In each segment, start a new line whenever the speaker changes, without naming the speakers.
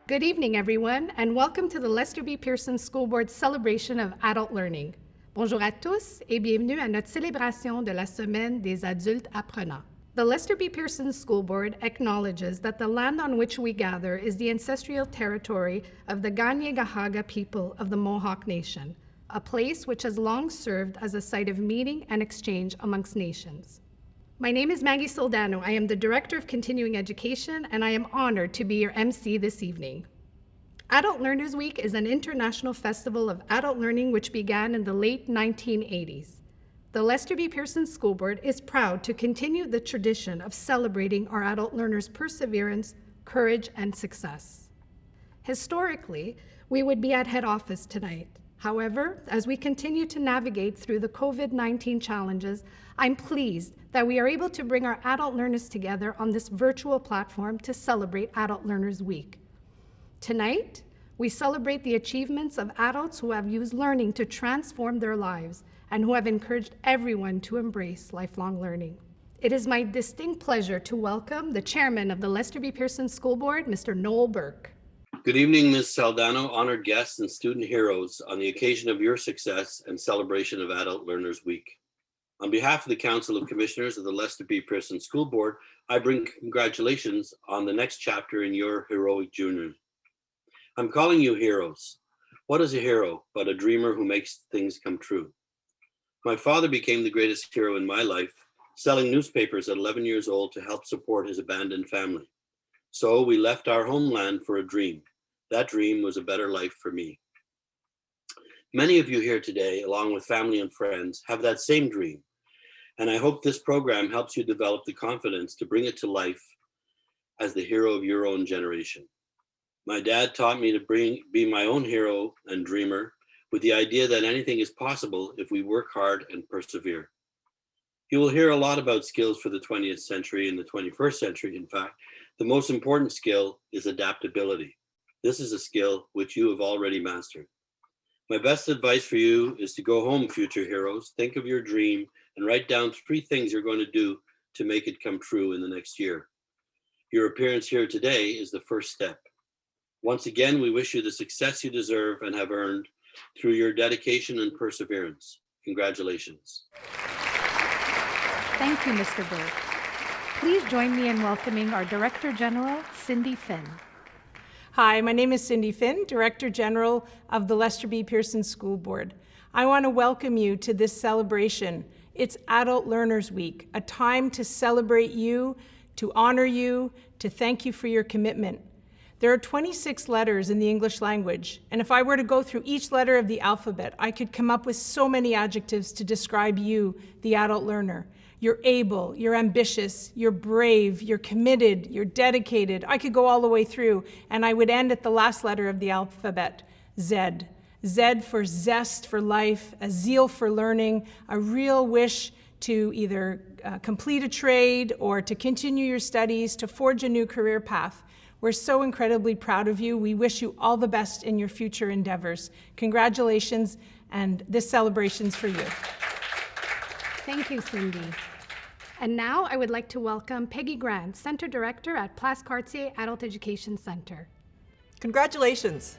Good evening, everyone, and welcome to the Lester B. Pearson School Board celebration of adult learning. Bonjour à tous et bienvenue à notre célébration de la Semaine des adultes apprenants. The Lester B. Pearson School Board acknowledges that the land on which we gather is the ancestral territory of the Kanien'kehá:ka people of the Mohawk Nation, a place which has long served as a site of meeting and exchange amongst nations. My name is Maggie Soldano. I am the Director of Continuing Education, and I am honored to be your MC this evening. Adult Learners Week is an international festival of adult learning which began in the late 1980s. The Lester B. Pearson School Board is proud to continue the tradition of celebrating our adult learners' perseverance, courage, and success. Historically, we would be at head office tonight. However, as we continue to navigate through the COVID-19 challenges, I'm pleased that we are able to bring our adult learners together on this virtual platform to celebrate Adult Learners Week. Tonight, we celebrate the achievements of adults who have used learning to transform their lives and who have encouraged everyone to embrace lifelong learning. It is my distinct pleasure to welcome the chairman of the Lester B. Pearson School Board, Mr. Noel Burke.
Good evening, Ms. Saldano, honored guests and student heroes on the occasion of your success and celebration of Adult Learners Week. On behalf of the Council of Commissioners of the Lester B. Pearson School Board, I bring congratulations on the next chapter in your heroic journey. I'm calling you heroes. What is a hero but a dreamer who makes things come true? My father became the greatest hero in my life, selling newspapers at 11 years old to help support his abandoned family. So we left our homeland for a dream. That dream was a better life for me. Many of you here today, along with family and friends, have that same dream. And I hope this program helps you develop the confidence to bring it to life as the hero of your own generation. My dad taught me to be my own hero and dreamer with the idea that anything is possible if we work hard and persevere. You will hear a lot about skills for the 20th century and the 21st century. In fact, the most important skill is adaptability. This is a skill which you have already mastered. My best advice for you is to go home, future heroes. Think of your dream and write down 3 things you're going to do to make it come true in the next year. Your appearance here today is the first step. Once again, we wish you the success you deserve and have earned through your dedication and perseverance. Congratulations.
Thank you, Mr. Burke. Please join me in welcoming our Director General, Cindy Finn.
Hi, my name is Cindy Finn, Director General of the Lester B. Pearson School Board. I want to welcome you to this celebration. It's Adult Learners Week, a time to celebrate you, to honor you, to thank you for your commitment. There are 26 letters in the English language, and if I were to go through each letter of the alphabet, I could come up with so many adjectives to describe you, the adult learner. You're able, you're ambitious, you're brave, you're committed, you're dedicated. I could go all the way through, and I would end at the last letter of the alphabet, Z. Z for zest for life, a zeal for learning, a real wish to either complete a trade or to continue your studies, to forge a new career path. We're so incredibly proud of you. We wish you all the best in your future endeavors. Congratulations, and this celebration's for you.
Thank you, Cindy. And now I would like to welcome Peggy Grant, Center Director at Place Cartier Adult Education Center.
Congratulations.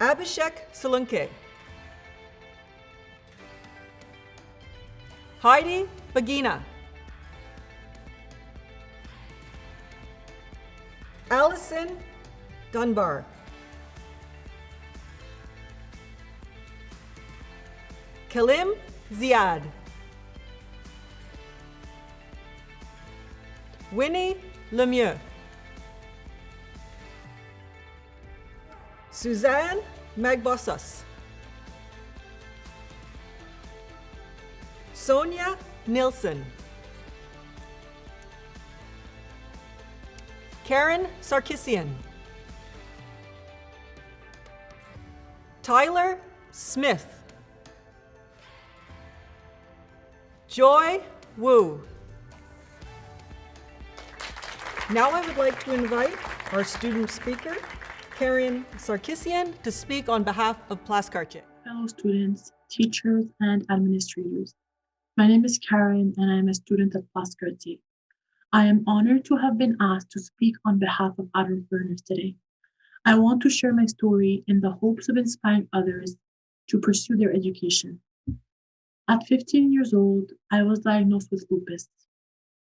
Abhishek Salunke. Heidi Bagina. Allison Dunbar. Kalim Ziad. Winnie Lemieux. Suzanne Magbosas. Sonia Nilsson. Karen Sarkisian. Tyler Smith. Joy Wu. Now I would like to invite our student speaker, Karen Sarkisian, to speak on behalf of Place Cartier.
Fellow students, teachers, and administrators. My name is Karen, and I'm a student at Place Cartier. I am honored to have been asked to speak on behalf of adult learners today. I want to share my story in the hopes of inspiring others to pursue their education. At 15 years old, I was diagnosed with lupus.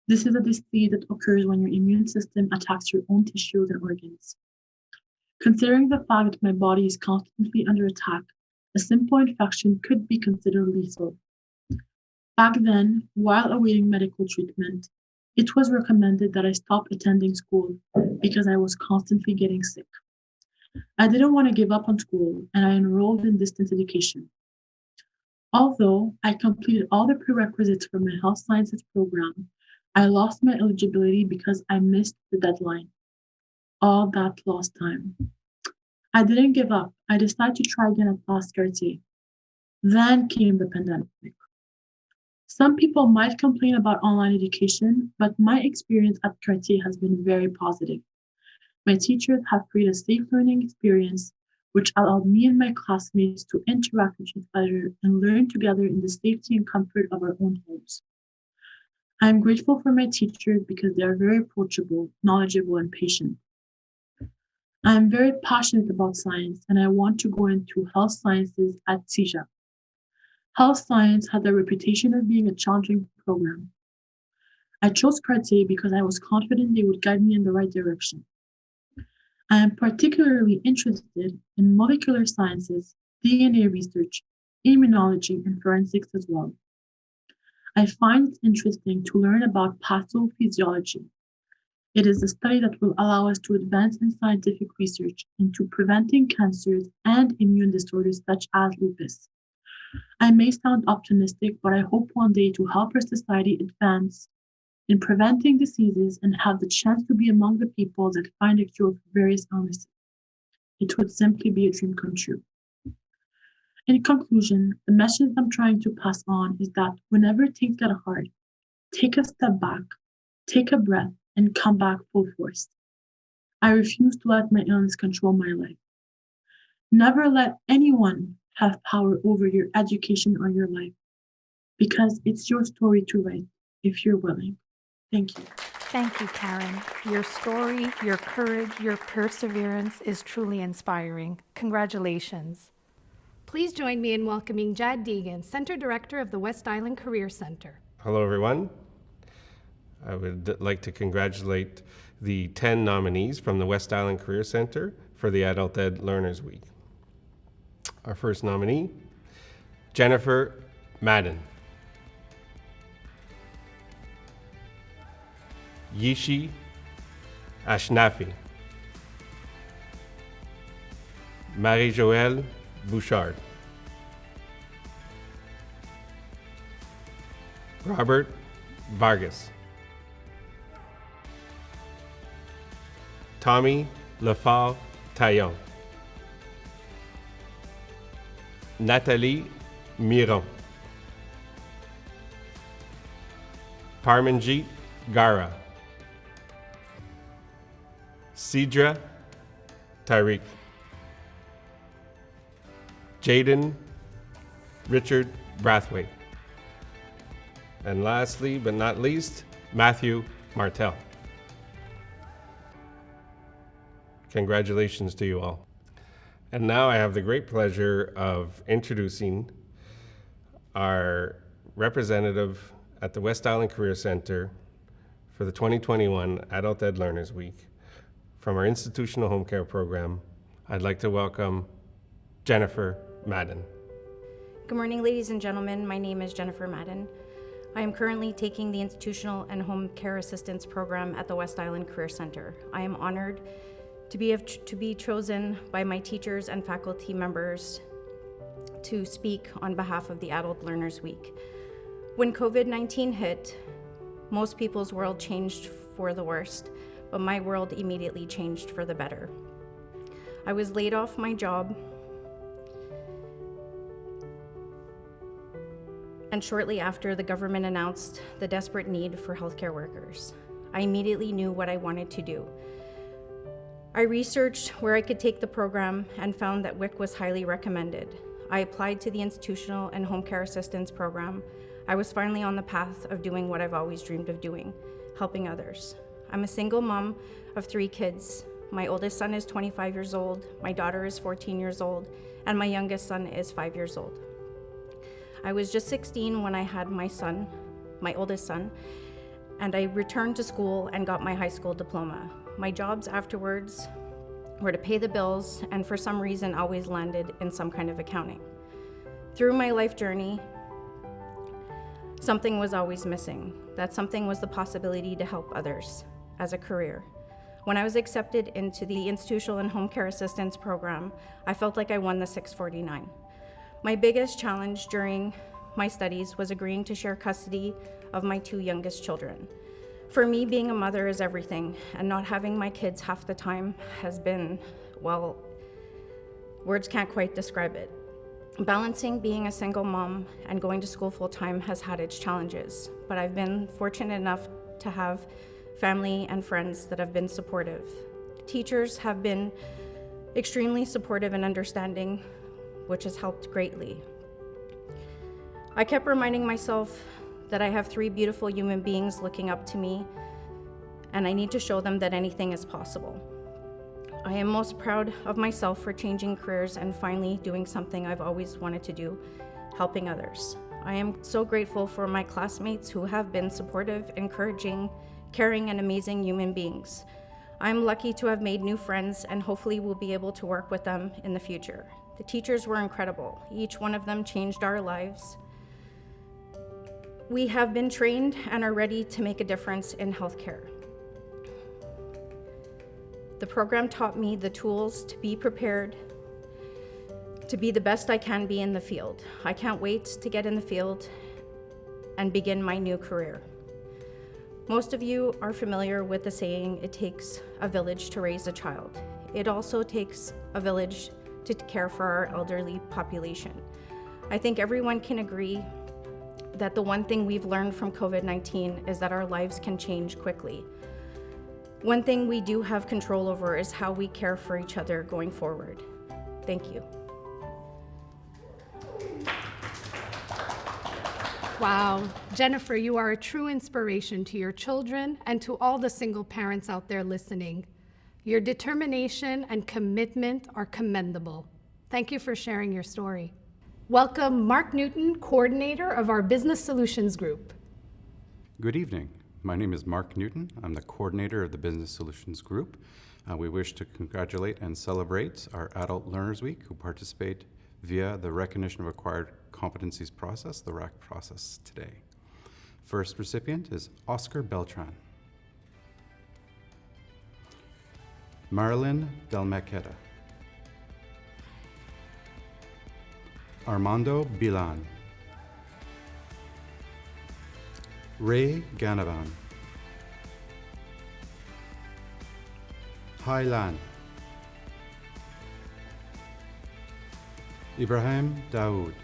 This is a disease that occurs when your immune system attacks your own tissues and organs. Considering the fact that my body is constantly under attack, a simple infection could be considered lethal. Back then, while awaiting medical treatment, it was recommended that I stop attending school because I was constantly getting sick. I didn't want to give up on school, and I enrolled in distance education. Although I completed all the prerequisites for my health sciences program, I lost my eligibility because I missed the deadline. All that lost time. I didn't give up. I decided to try again at PACC. Then came the pandemic. Some people might complain about online education, but my experience at Cartier has been very positive. My teachers have created a safe learning experience, which allowed me and my classmates to interact with each other and learn together in the safety and comfort of our own homes. I am grateful for my teachers because they are very approachable, knowledgeable, and patient. I am very passionate about science, and I want to go into health sciences at CIJA. Health science has a reputation of being a challenging program. I chose Cartier because I was confident they would guide me in the right direction. I am particularly interested in molecular sciences, DNA research, immunology, and forensics as well. I find it interesting to learn about pathophysiology. It is a study that will allow us to advance in scientific research into preventing cancers and immune disorders such as lupus. I may sound optimistic, but I hope one day to help our society advance in preventing diseases and have the chance to be among the people that find a cure for various illnesses. It would simply be a dream come true. In conclusion, the message I'm trying to pass on is that whenever things get hard, take a step back, take a breath, and come back full force. I refuse to let my illness control my life. Never let anyone have power over your education or your life, because it's your story to write if you're willing. Thank you.
Thank you, Karen. Your story, your courage, your perseverance is truly inspiring. Congratulations.
Please join me in welcoming Jad Deegan, Center Director of the West Island Career Center.
Hello, everyone. I would like to congratulate the 10 nominees from the West Island Career Center for the Adult Ed Learners Week. Our first nominee, Jennifer Madden. Yishi Ashnafi. Marie-Joëlle Bouchard. Robert Vargas. Tommy Lefal Taillon. Nathalie Miron. Parmanjeet Gara. Sidra Tariq. Jaden Richard Brathwaite. And lastly, but not least, Matthew Martell. Congratulations to you all. And now I have the great pleasure of introducing our representative at the West Island Career Center for the 2021 Adult Ed Learners Week from our institutional home care program. I'd like to welcome Jennifer Madden.
Good morning, ladies and gentlemen. My name is Jennifer Madden. I am currently taking the Institutional and Home Care Assistance Program at the West Island Career Center. I am honored to be chosen by my teachers and faculty members to speak on behalf of the Adult Learners Week. When COVID-19 hit, most people's world changed for the worst, but my world immediately changed for the better. I was laid off my job, and shortly after, the government announced the desperate need for healthcare workers. I immediately knew what I wanted to do. I researched where I could take the program and found that WIC was highly recommended. I applied to the Institutional and Home Care Assistance Program. I was finally on the path of doing what I've always dreamed of doing, helping others. I'm a single mom of 3 kids. My oldest son is 25 years old, my daughter is 14 years old, and my youngest son is 5 years old. I was just 16 when I had my son, my oldest son, and I returned to school and got my high school diploma. My jobs afterwards were to pay the bills, and for some reason always landed in some kind of accounting. Through my life journey, something was always missing. That something was the possibility to help others as a career. When I was accepted into the Institutional and Home Care Assistance program, I felt like I won the 649. My biggest challenge during my studies was agreeing to share custody of my 2 youngest children. For me, being a mother is everything, and not having my kids half the time has been, well, words can't quite describe it. Balancing being a single mom and going to school full-time has had its challenges, but I've been fortunate enough to have family and friends that have been supportive. Teachers have been extremely supportive and understanding, which has helped greatly. I kept reminding myself that I have 3 beautiful human beings looking up to me, and I need to show them that anything is possible. I am most proud of myself for changing careers and finally doing something I've always wanted to do, helping others. I am so grateful for my classmates who have been supportive, encouraging, caring, and amazing human beings. I'm lucky to have made new friends and hopefully will be able to work with them in the future. The teachers were incredible. Each one of them changed our lives. We have been trained and are ready to make a difference in healthcare. The program taught me the tools to be prepared to be the best I can be in the field. I can't wait to get in the field and begin my new career. Most of you are familiar with the saying, it takes a village to raise a child. It also takes a village to care for our elderly population. I think everyone can agree that the one thing we've learned from COVID-19 is that our lives can change quickly. One thing we do have control over is how we care for each other going forward. Thank you.
Wow, Jennifer, you are a true inspiration to your children and to all the single parents out there listening. Your determination and commitment are commendable. Thank you for sharing your story. Welcome Mark Newton, coordinator of our Business Solutions Group.
Good evening. My name is Mark Newton. I'm the coordinator of the Business Solutions Group. We wish to congratulate and celebrate our Adult Learners Week who participate via the Recognition of Acquired Competencies process, the RAC process today. First recipient is Oscar Beltran. Marilyn Delmaqueta. Armando Bilan. Ray Ganavan. Hai Lan. Ibrahim Daoud.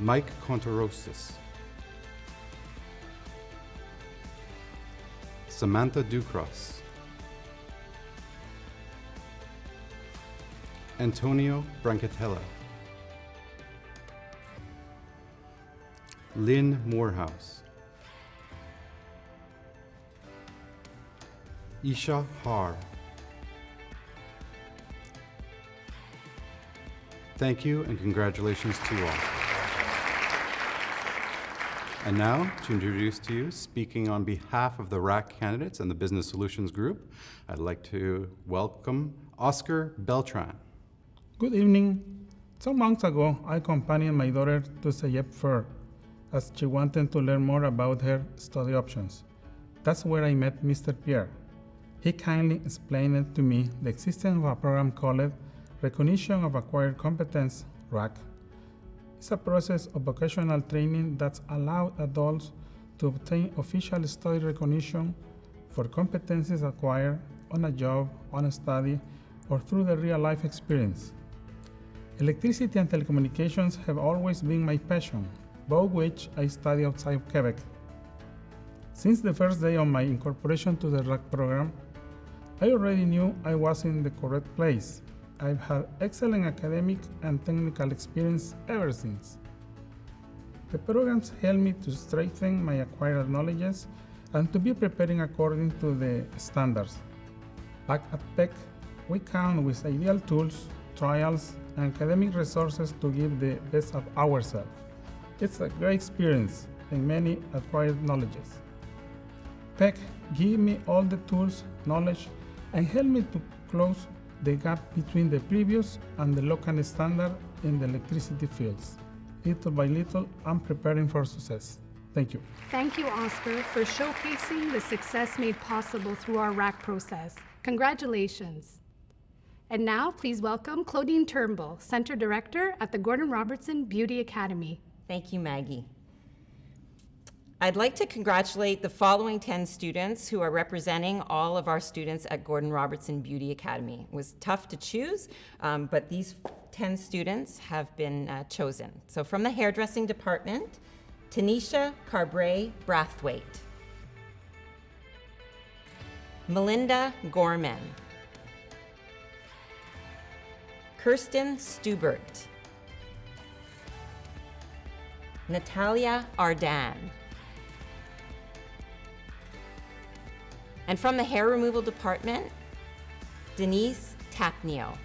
Mike Contarosis. Samantha Ducros. Antonio Brancatella. Lynn Morehouse. Isha Har. Thank you and congratulations to you all. And now, to introduce to you, speaking on behalf of the RAC candidates and the Business Solutions Group, I'd like to welcome Oscar Beltran.
Good evening. Some months ago, I accompanied my daughter to CEIEP Fair as she wanted to learn more about her study options. That's where I met Mr. Pierre. He kindly explained to me the existence of a program called Recognition of Acquired Competence, RAC. It's a process of vocational training that allows adults to obtain official study recognition for competencies acquired on a job, on a study, or through the real-life experience. Electricity and telecommunications have always been my passion, both which I study outside of Quebec. Since the first day of my incorporation to the RAC program, I already knew I was in the correct place. I've had excellent academic and technical experience ever since. The programs help me to strengthen my acquired knowledges and to be preparing according to the standards. Back at PACC, we count with ideal tools, trials, and academic resources to give the best of ourselves. It's a great experience and many acquired knowledges. PACC give me all the tools, knowledge, and help me to close the gap between the previous and the local standard in the electricity fields. Little by little, I'm preparing for success. Thank you.
Thank you, Oscar, for showcasing the success made possible through our RAC process. Congratulations. And now, please welcome Claudine Turnbull, Center Director at the Gordon Robertson Beauty Academy.
Thank you, Maggie. I'd like to congratulate the following 10 students who are representing all of our students at Gordon Robertson Beauty Academy. It was tough to choose, but these 10 students have been chosen. So from the hairdressing department, Tanisha Carbray Brathwaite, Melinda Gorman, Kirsten Stubert, Natalia Ardan. And from the hair removal department, Denise Tapnio.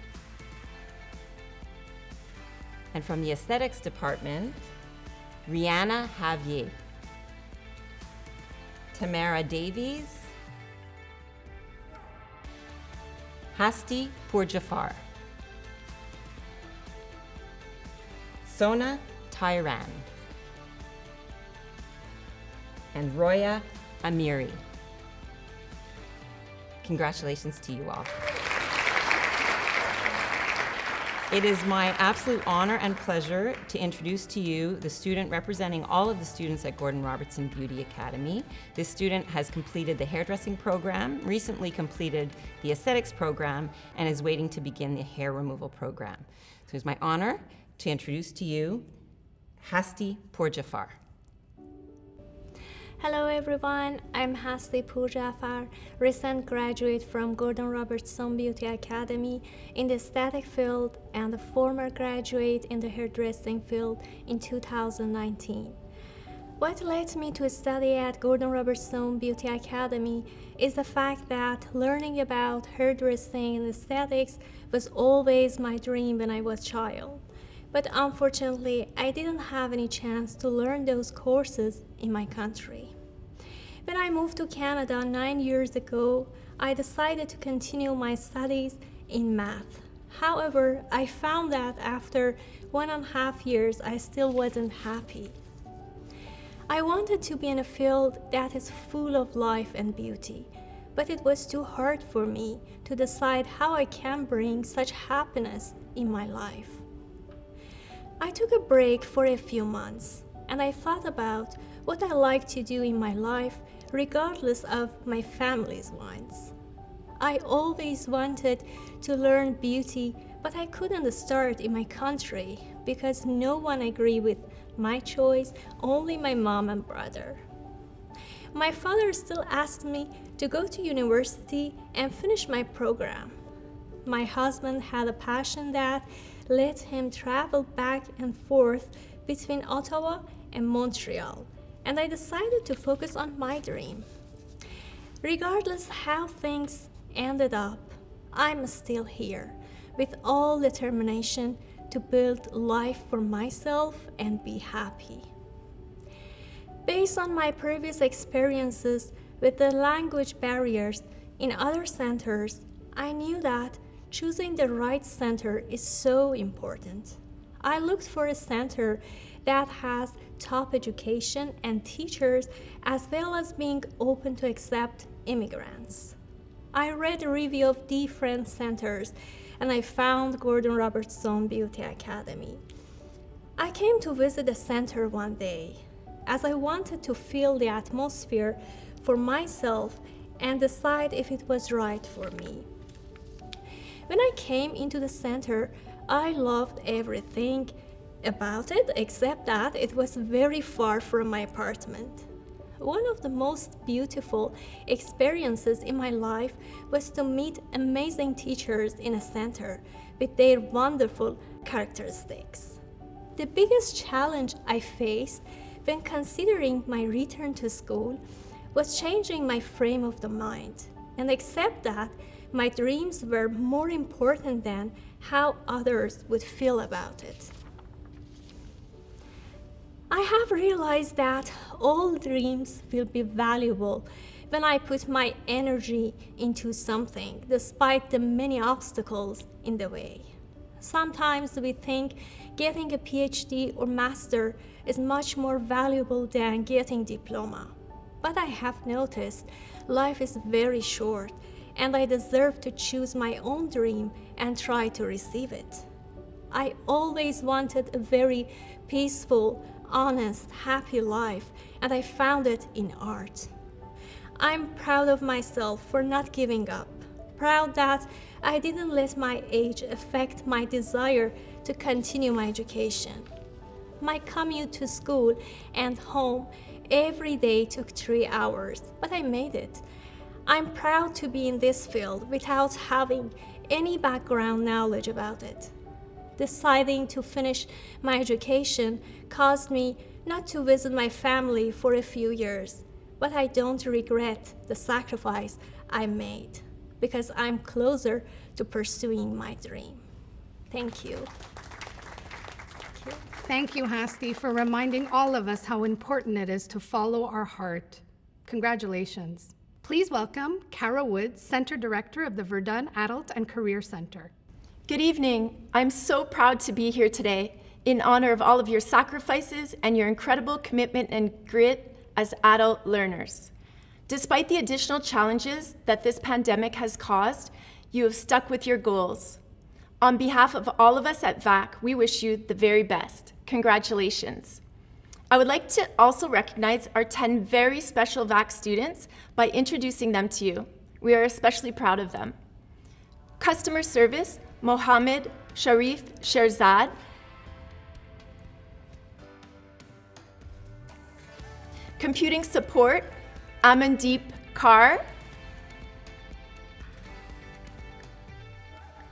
And from the aesthetics department, Rihanna Javier, Tamara Davies, Hasti Purjafar, Sona Tyran, and Roya Amiri. Congratulations to you all. It is my absolute honor and pleasure to introduce to you the student representing all of the students at Gordon Robertson Beauty Academy. This student has completed the hairdressing program, recently completed the aesthetics program, and is waiting to begin the hair removal program. So it's my honor to introduce to you Hasti Purjafar.
Hello everyone, I'm Hasti Purjafar, recent graduate from Gordon Robertson Beauty Academy in the aesthetic field and a former graduate in the hairdressing field in 2019. What led me to study at Gordon Robertson Beauty Academy is the fact that learning about hairdressing and aesthetics was always my dream when I was a child. But unfortunately, I didn't have any chance to learn those courses in my country. When I moved to Canada 9 years ago, I decided to continue my studies in math. However, I found that after 1.5 years, I still wasn't happy. I wanted to be in a field that is full of life and beauty, but it was too hard for me to decide how I can bring such happiness in my life. I took a break for a few months, and I thought about what I like to do in my life regardless of my family's wants. I always wanted to learn beauty, but I couldn't start in my country because no one agreed with my choice, only my mom and brother. My father still asked me to go to university and finish my program. My husband had a passion that let him travel back and forth between Ottawa and Montreal, and I decided to focus on my dream. Regardless how things ended up, I'm still here with all determination to build life for myself and be happy. Based on my previous experiences with the language barriers in other centers, I knew that choosing the right center is so important. I looked for a center that has top education and teachers, as well as being open to accept immigrants. I read a review of different centers, and I found Gordon Robertson Beauty Academy. I came to visit the center one day, as I wanted to feel the atmosphere for myself and decide if it was right for me. When I came into the center, I loved everything about it except that it was very far from my apartment. One of the most beautiful experiences in my life was to meet amazing teachers in a center with their wonderful characteristics. The biggest challenge I faced when considering my return to school was changing my frame of the mind and accept that my dreams were more important than how others would feel about it. I have realized that all dreams will be valuable when I put my energy into something, despite the many obstacles in the way. Sometimes we think getting a PhD or master is much more valuable than getting diploma. But I have noticed life is very short, and I deserve to choose my own dream and try to receive it. I always wanted a very peaceful, honest, happy life, and I found it in art. I'm proud of myself for not giving up, proud that I didn't let my age affect my desire to continue my education. My commute to school and home every day took 3 hours, but I made it. I'm proud to be in this field without having any background knowledge about it. Deciding to finish my education caused me not to visit my family for a few years, but I don't regret the sacrifice I made because I'm closer to pursuing my dream. Thank you.
Thank you, Hasti, for reminding all of us how important it is to follow our heart. Congratulations. Please welcome Kara Woods, Center Director of the Verdun Adult and Career Center.
Good evening. I'm so proud to be here today in honor of all of your sacrifices and your incredible commitment and grit as adult learners. Despite the additional challenges that this pandemic has caused, you have stuck with your goals. On behalf of all of us at VAC, we wish you the very best. Congratulations. I would like to also recognize our 10 very special VAC students by introducing them to you. We are especially proud of them. Customer service, Mohammed Sharif Sherzad. Computing support, Amandeep Kaur.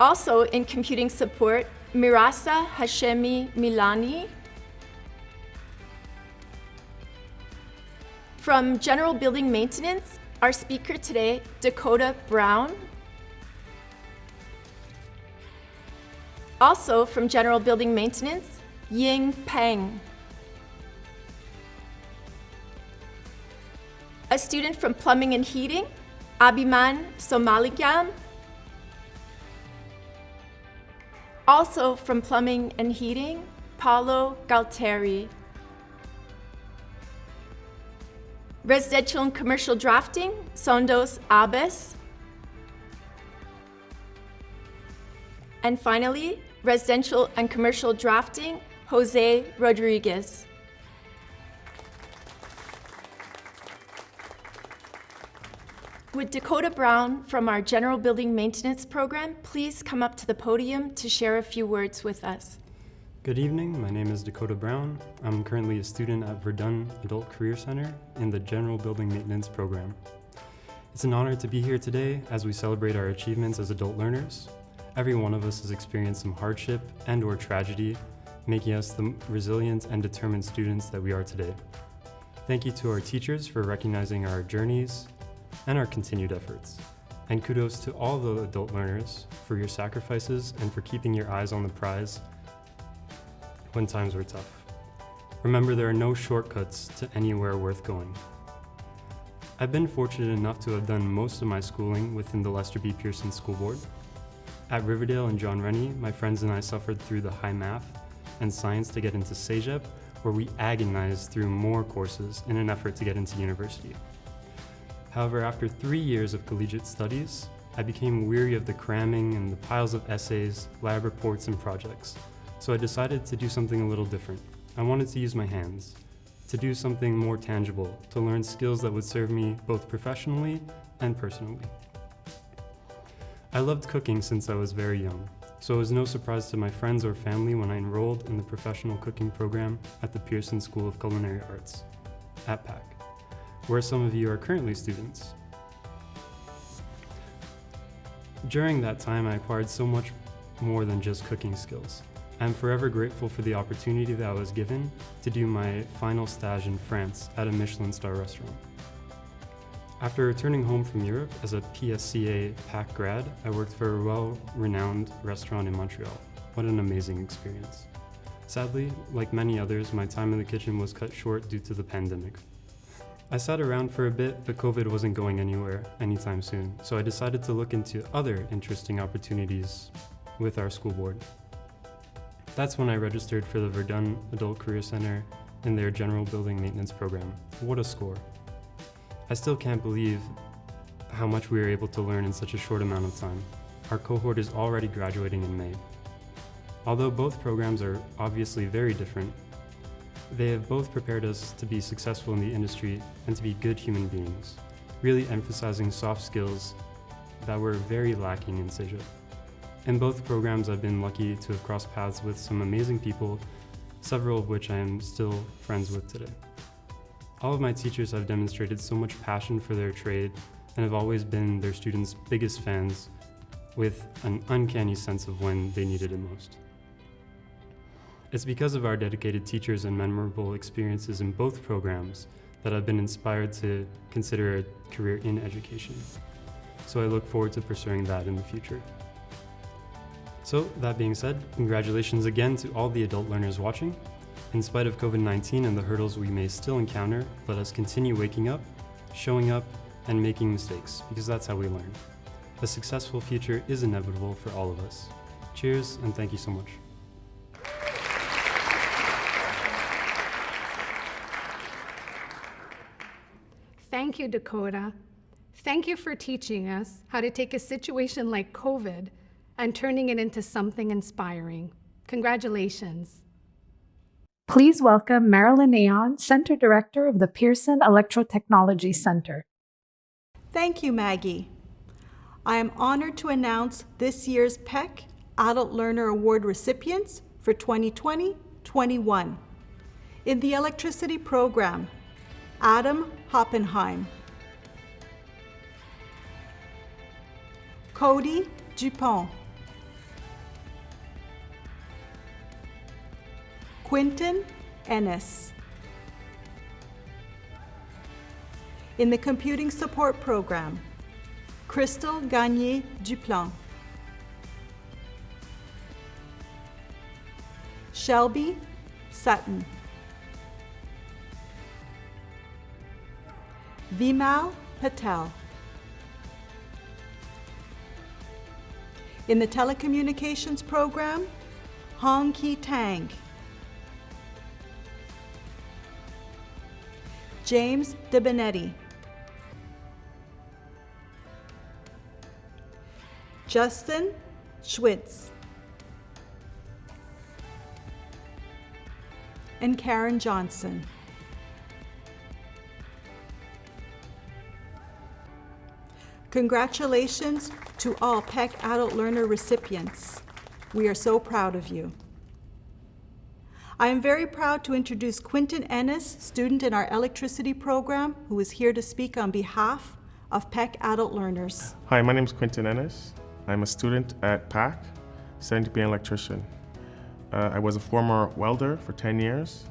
Also in computing support, Mirasa Hashemi Milani. From General Building Maintenance, our speaker today, Dakota Brown. Also from General Building Maintenance, Ying Peng. A student from Plumbing and Heating, Abhiman Somaligam. Also from Plumbing and Heating, Paulo Galtieri. Residential and Commercial Drafting, Sondos Abes. And finally, Residential and Commercial Drafting, Jose Rodriguez. Would Dakota Brown from our General Building Maintenance Program please come up to the podium to share a few words with us?
Good evening, my name is Dakota Brown. I'm currently a student at Verdun Adult Career Center in the General Building Maintenance Program. It's an honor to be here today as we celebrate our achievements as adult learners. Every one of us has experienced some hardship and/or tragedy, making us the resilient and determined students that we are today. Thank you to our teachers for recognizing our journeys and our continued efforts. And kudos to all the adult learners for your sacrifices and for keeping your eyes on the prize when times were tough. Remember, there are no shortcuts to anywhere worth going. I've been fortunate enough to have done most of my schooling within the Lester B. Pearson School Board. At Riverdale and John Rennie, my friends and I suffered through the high math and science to get into CEGEP, where we agonized through more courses in an effort to get into university. However, after 3 years of collegiate studies, I became weary of the cramming and the piles of essays, lab reports, and projects. So I decided to do something a little different. I wanted to use my hands, to do something more tangible, to learn skills that would serve me both professionally and personally. I loved cooking since I was very young, so it was no surprise to my friends or family when I enrolled in the professional cooking program at the Pearson School of Culinary Arts, at PACC, where some of you are currently students. During that time, I acquired so much more than just cooking skills. I'm forever grateful for the opportunity that I was given to do my final stage in France at a Michelin star restaurant. After returning home from Europe as a PSCA PACC grad, I worked for a well-renowned restaurant in Montreal. What an amazing experience. Sadly, like many others, my time in the kitchen was cut short due to the pandemic. I sat around for a bit, but COVID wasn't going anywhere anytime soon, so I decided to look into other interesting opportunities with our school board. That's when I registered for the Verdun Adult Career Center in their General Building Maintenance program. What a score. I still can't believe how much we were able to learn in such a short amount of time. Our cohort is already graduating in May. Although both programs are obviously very different, they have both prepared us to be successful in the industry and to be good human beings, really emphasizing soft skills that were very lacking in Cégep. In both programs, I've been lucky to have crossed paths with some amazing people, several of which I am still friends with today. All of my teachers have demonstrated so much passion for their trade and have always been their students' biggest fans, with an uncanny sense of when they needed it most. It's because of our dedicated teachers and memorable experiences in both programs that I've been inspired to consider a career in education. So I look forward to pursuing that in the future. So that being said, congratulations again to all the adult learners watching. In spite of COVID-19 and the hurdles we may still encounter, let us continue waking up, showing up, and making mistakes, because that's how we learn. A successful future is inevitable for all of us. Cheers, and thank you so much.
Thank you, Dakota. Thank you for teaching us how to take a situation like COVID and turning it into something inspiring. Congratulations.
Please welcome Marilyn Aon, Center Director of the Pearson Electrotechnology Center.
Thank you, Maggie. I am honored to announce this year's PACC Adult Learner Award recipients for 2020-21. In the electricity program, Adam Hoppenheim, Cody Dupont, Quinton Ennis. In the computing support program, Crystal Gagné Duplan, Shelby Sutton, Vimal Patel. In the telecommunications program, Hong Ki Tang, James DeBenetti, Justin Schwitz, and Karen Johnson. Congratulations to all PACC Adult Learner recipients. We are so proud of you. I am very proud to introduce Quinton Ennis, student in our electricity program, who is here to speak on behalf of PACC Adult Learners.
Hi, my name is Quinton Ennis. I'm a student at PACC, studying to be an electrician. I was a former welder for 10 years,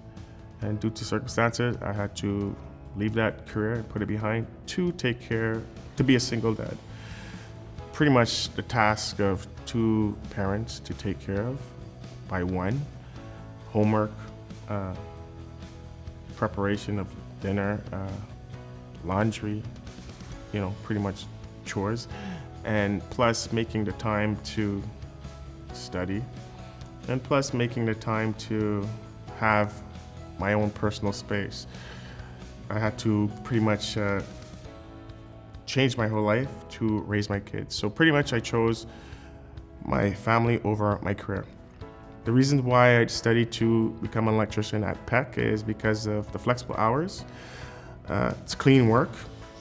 and due to circumstances, I had to leave that career and put it behind to be a single dad. Pretty much the task of two parents to take care of by one. Homework, preparation of dinner, laundry, pretty much chores, and plus making the time to study, and plus making the time to have my own personal space. I had to pretty much change my whole life to raise my kids. So pretty much I chose my family over my career. The reason why I studied to become an electrician at PACC is because of the flexible hours. It's clean work,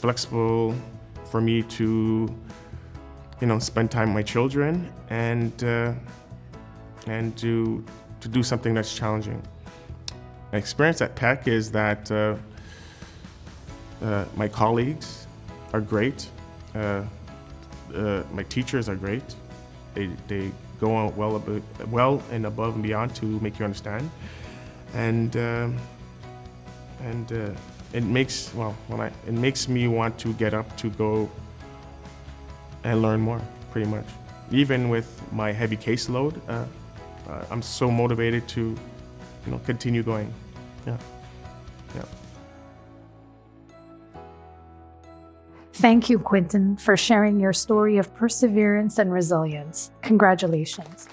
flexible for me to, spend time with my children and to do something that's challenging. My experience at PACC is that my colleagues are great, my teachers are great. They go on well and above and beyond to make you understand, and it makes it makes me want to get up to go and learn more, pretty much. Even with my heavy caseload, I'm so motivated to, continue going. Yeah.
Thank you, Quentin, for sharing your story of perseverance and resilience. Congratulations.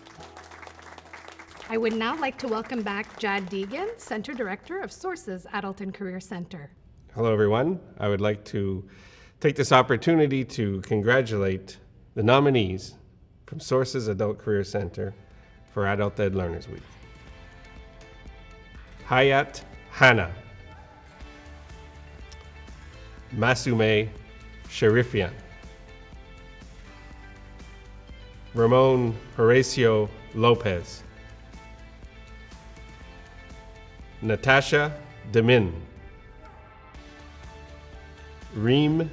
I would now like to welcome back Jad Deegan, Center Director of Sources Adult and Career Center.
Hello, everyone. I would like to take this opportunity to congratulate the nominees from Sources Adult Career Center for Adult Ed Learners Week. Hayat Hannah, Masume Sharifian, Ramon Horacio Lopez, Natasha Demin, Reem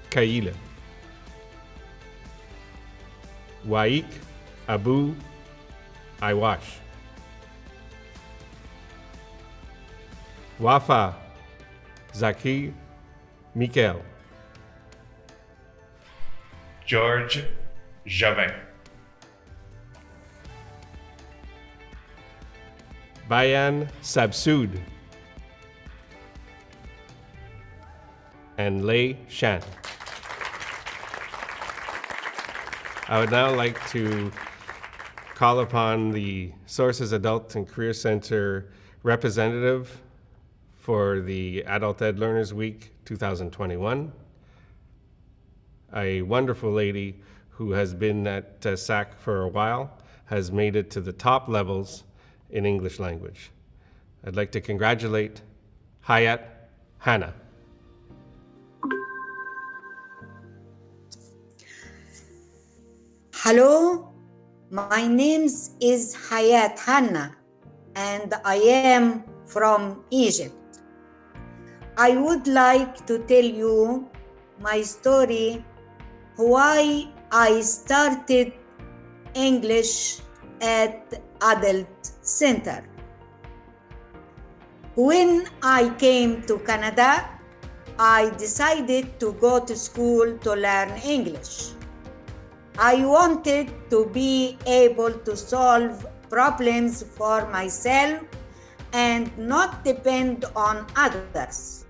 Kaila, Waik Abu Iwash, Wafa Zaki Mikael,
George Javin,
Bayan Sabsood, and Lei Shan. I would now like to call upon the Sources Adult and Career Center representative for the Adult Ed Learners Week 2021, a wonderful lady who has been at PACC for a while, has made it to the top levels in English language. I'd like to congratulate Hayat Hannah.
Hello, my name is Hayat Hannah, and I am from Egypt. I would like to tell you my story, why I started English at Adult Center. When I came to Canada, I decided to go to school to learn English. I wanted to be able to solve problems for myself and not depend on others.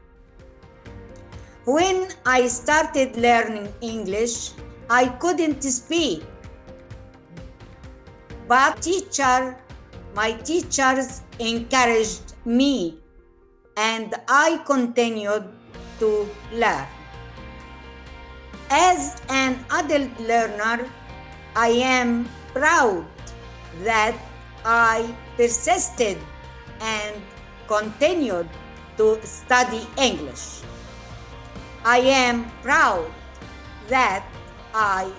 When I started learning English, I couldn't speak. But my teachers encouraged me, and I continued to learn. As an adult learner, I am proud that I persisted and continued to study English. I am proud that I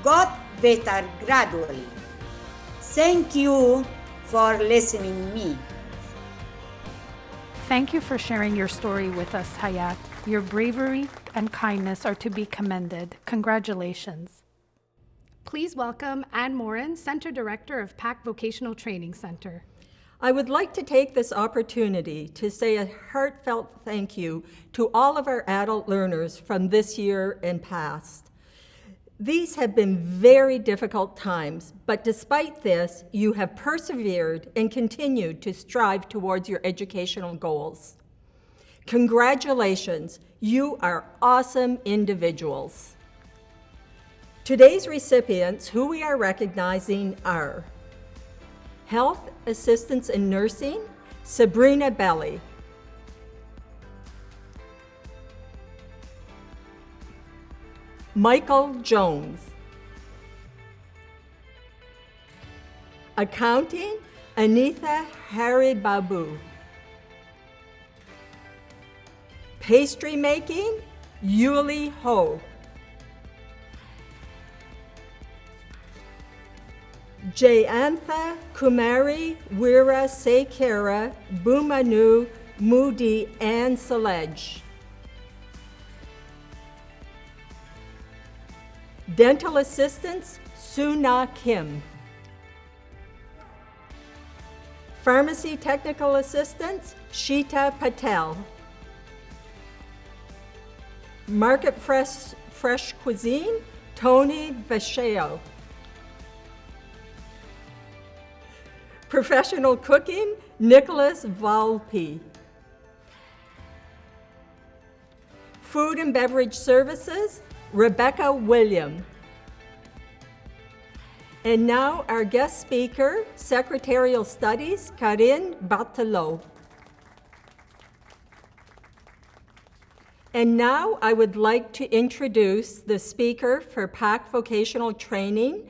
got better gradually. Thank you for listening to me.
Thank you for sharing your story with us, Hayat. Your bravery and kindness are to be commended. Congratulations.
Please welcome Ann Morin, Center Director of PACC Vocational Training Center.
I would like to take this opportunity to say a heartfelt thank you to all of our adult learners from this year and past. These have been very difficult times, but despite this, you have persevered and continued to strive towards your educational goals. Congratulations, you are awesome individuals. Today's recipients who we are recognizing are Health Assistance in Nursing, Sabrina Belli. Michael Jones. Accounting, Anitha Haribabu. Pastry making, Yuli Ho. Jayantha Kumari Wira Sekera Bumanu Moody and Salej. Dental assistants Suna Kim. Pharmacy Technical Assistant, Sheeta Patel. Market Fresh Cuisine, Tony Vacheo. Professional Cooking, Nicholas Volpe. Food and Beverage Services, Rebecca William. And now our guest speaker, Secretarial Studies, Karine Bartelot. And now I would like to introduce the speaker for PACC Vocational Training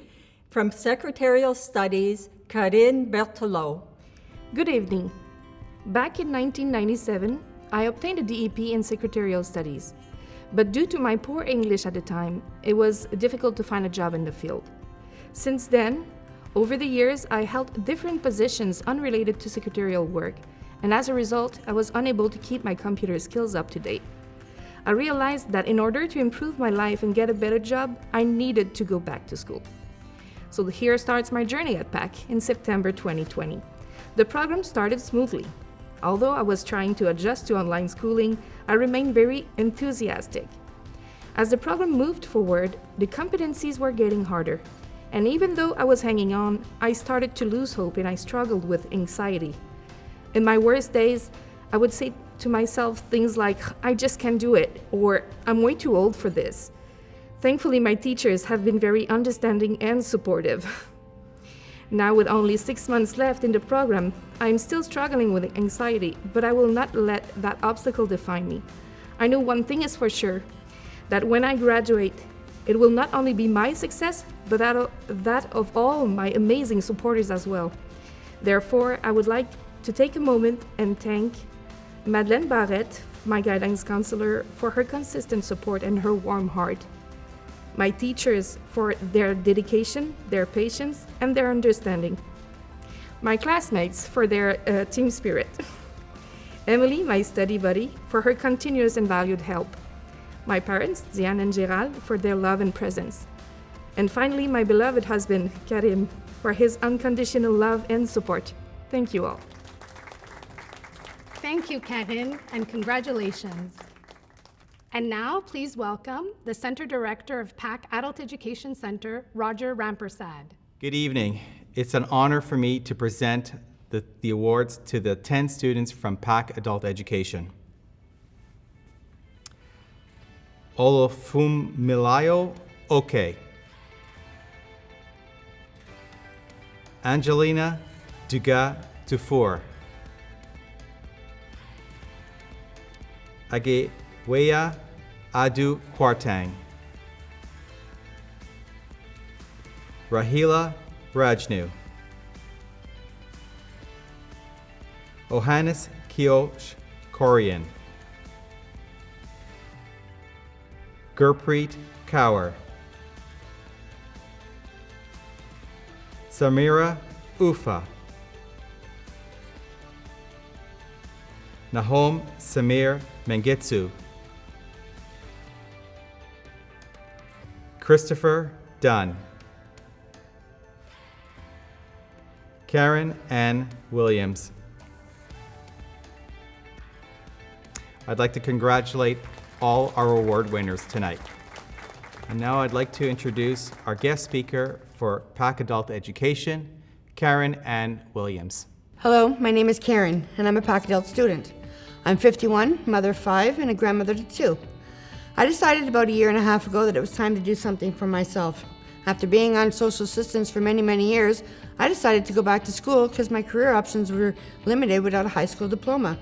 from Secretarial Studies, Karine Bartelot.
Good evening. Back in 1997, I obtained a DEP in Secretarial Studies. But due to my poor English at the time, it was difficult to find a job in the field. Since then, over the years, I held different positions unrelated to secretarial work, and as a result, I was unable to keep my computer skills up to date. I realized that in order to improve my life and get a better job, I needed to go back to school. So here starts my journey at PACC in September 2020. The program started smoothly. Although I was trying to adjust to online schooling, I remained very enthusiastic. As the program moved forward, the competencies were getting harder. And even though I was hanging on, I started to lose hope and I struggled with anxiety. In my worst days, I would say to myself things like, I just can't do it, or I'm way too old for this. Thankfully, my teachers have been very understanding and supportive. Now, with only 6 months left in the program, I'm still struggling with anxiety, but I will not let that obstacle define me. I know one thing is for sure, that when I graduate, it will not only be my success, but that of all my amazing supporters as well. Therefore, I would like to take a moment and thank Madeleine Barrette, my guidance counselor, for her consistent support and her warm heart. My teachers for their dedication, their patience, and their understanding. My classmates for their team spirit. Emily, my study buddy, for her continuous and valued help. My parents, Diane and Gérald, for their love and presence. And finally, my beloved husband, Karim, for his unconditional love and support. Thank you all.
Thank you, Karine, and congratulations. And now, please welcome the Center Director of PACC Adult Education Center, Roger Rampersad.
Good evening. It's an honor for me to present the awards to the 10 students from PACC Adult Education. Olofunmilayo Oke. Angelina Duga Dufour. Ageweya Adu Kwartang. Rahila Rajnu. Ohanis Kiosh Korean. Gurpreet Kaur. Samira Ufa. Nahom Samir Mengetsu. Christopher Dunn. Karen Ann Williams. I'd like to congratulate all our award winners tonight. And now I'd like to introduce our guest speaker for PACC Adult Education, Karen Ann Williams.
Hello, my name is Karen, and I'm a PACC Adult student. I'm 51, mother of 5, and a grandmother to 2. I decided about a year and a half ago that it was time to do something for myself. After being on social assistance for many, many years, I decided to go back to school because my career options were limited without a high school diploma.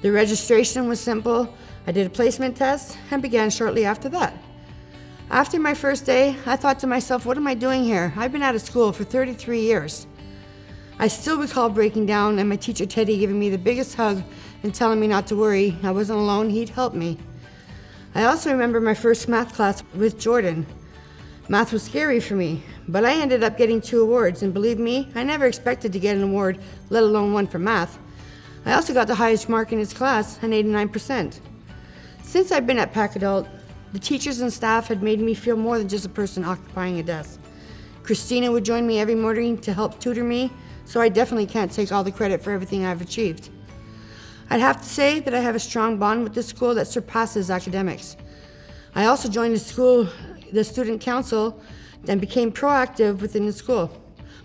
The registration was simple. I did a placement test and began shortly after that. After my first day, I thought to myself, what am I doing here? I've been out of school for 33 years. I still recall breaking down and my teacher Teddy giving me the biggest hug and telling me not to worry. I wasn't alone, he'd help me. I also remember my first math class with Jordan. Math was scary for me, but I ended up getting 2 awards, and believe me, I never expected to get an award, let alone one for math. I also got the highest mark in his class, an 89%. Since I've been at PACC Adult, the teachers and staff had made me feel more than just a person occupying a desk. Christina would join me every morning to help tutor me, so I definitely can't take all the credit for everything I've achieved. I'd have to say that I have a strong bond with this school that surpasses academics. I also joined the student council, and became proactive within the school.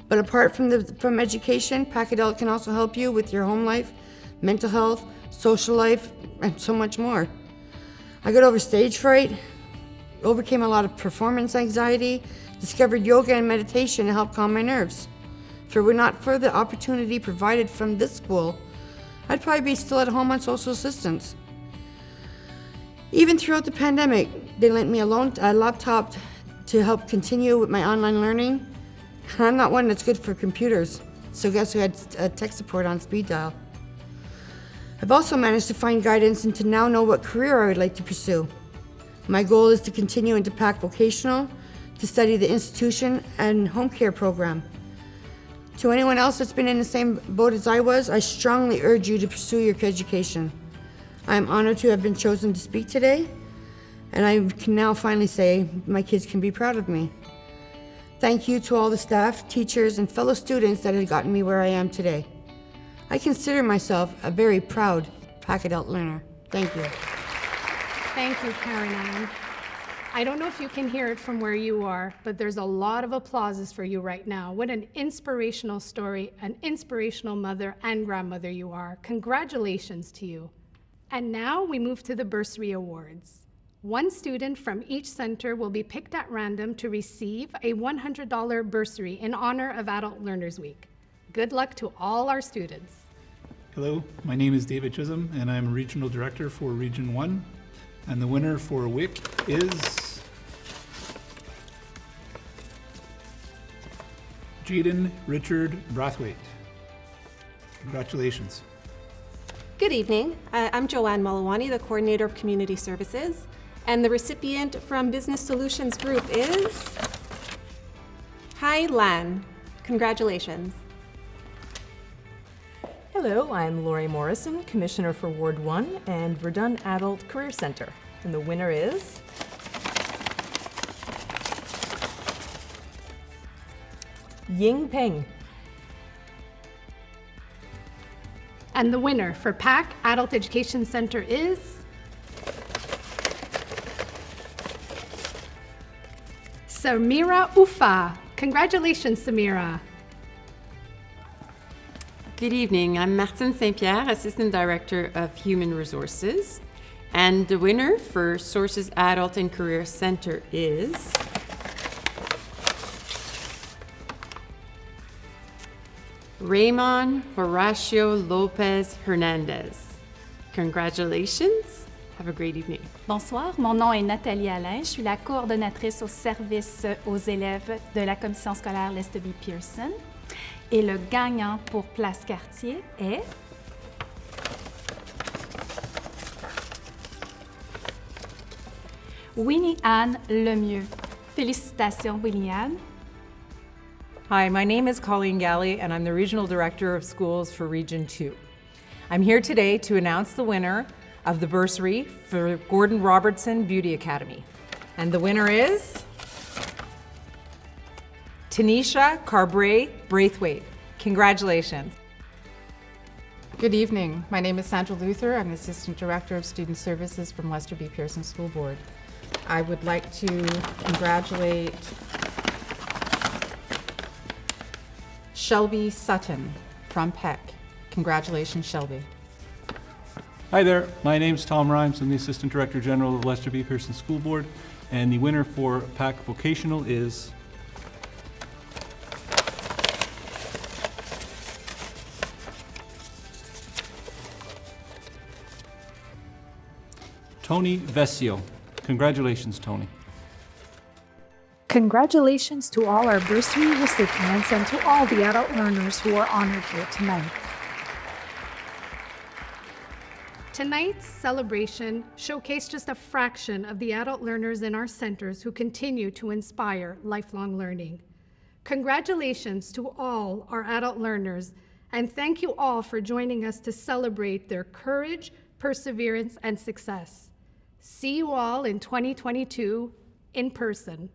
But apart from education, PACC Adult can also help you with your home life, mental health, social life, and so much more. I got over stage fright, overcame a lot of performance anxiety, discovered yoga and meditation to help calm my nerves. If it were not for the opportunity provided from this school, I'd probably be still at home on social assistance. Even throughout the pandemic, they lent me a laptop to help continue with my online learning. I'm not one that's good for computers, so guess who had tech support on speed dial? I've also managed to find guidance and to now know what career I would like to pursue. My goal is to continue into PACC Vocational, to study the institution and home care program. To anyone else that's been in the same boat as I was, I strongly urge you to pursue your education. I am honored to have been chosen to speak today, and I can now finally say my kids can be proud of me. Thank you to all the staff, teachers, and fellow students that have gotten me where I am today. I consider myself a very proud PACC Adult learner. Thank you.
Thank you, Karen Ann. I don't know if you can hear it from where you are, but there's a lot of applauses for you right now. What an inspirational story, an inspirational mother and grandmother you are. Congratulations to you. And now we move to the bursary awards. One student from each center will be picked at random to receive a $100 bursary in honor of Adult Learners Week. Good luck to all our students.
Hello, my name is David Chisholm, and I'm Regional Director for Region 1. And the winner for WIC is Jaden Richard Brathwaite. Congratulations.
Good evening. I'm Joanne Malawani, the Coordinator of Community Services, and the recipient from Business Solutions Group is Hai Lan. Congratulations.
Hello, I'm Lori Morrison, Commissioner for Ward 1 and Verdun Adult Career Center. And the winner is Ying Peng.
And the winner for PACC Adult Education Center is Samira Ufa. Congratulations, Samira.
Good evening. I'm Martine Saint-Pierre, Assistant Director of Human Resources. And the winner for Sources Adult and Career Center is Raymond Horacio Lopez Hernandez. Congratulations. Have a great evening.
Bonsoir, mon nom est Nathalie Alain. Je suis la coordonnatrice au service aux élèves de la commission scolaire Lester-B Pearson. Et le gagnant pour Place Cartier est Winnie Anne Lemieux. Félicitations, Winnie Anne.
Hi, my name is Colleen Galley, and I'm the Regional Director of Schools for Region 2. I'm here today to announce the winner of the bursary for Gordon Robertson Beauty Academy. And the winner is Tanisha Carbray Braithwaite. Congratulations.
Good evening. My name is Sandra Luther. I'm the Assistant Director of Student Services from Lester-B Pearson School Board. I would like to congratulate Shelby Sutton from PEC. Congratulations, Shelby.
Hi there, my name's Tom Rhymes. I'm the Assistant Director General of Lester-B Pearson School Board, and the winner for PACC Vocational is Tony Vesio. Congratulations, Tony.
Congratulations to all our bursary recipients and to all the adult learners who are honored here tonight.
Tonight's celebration showcased just a fraction of the adult learners in our centers who continue to inspire lifelong learning. Congratulations to all our adult learners, and thank you all for joining us to celebrate their courage, perseverance, and success. See you all in 2022 in person.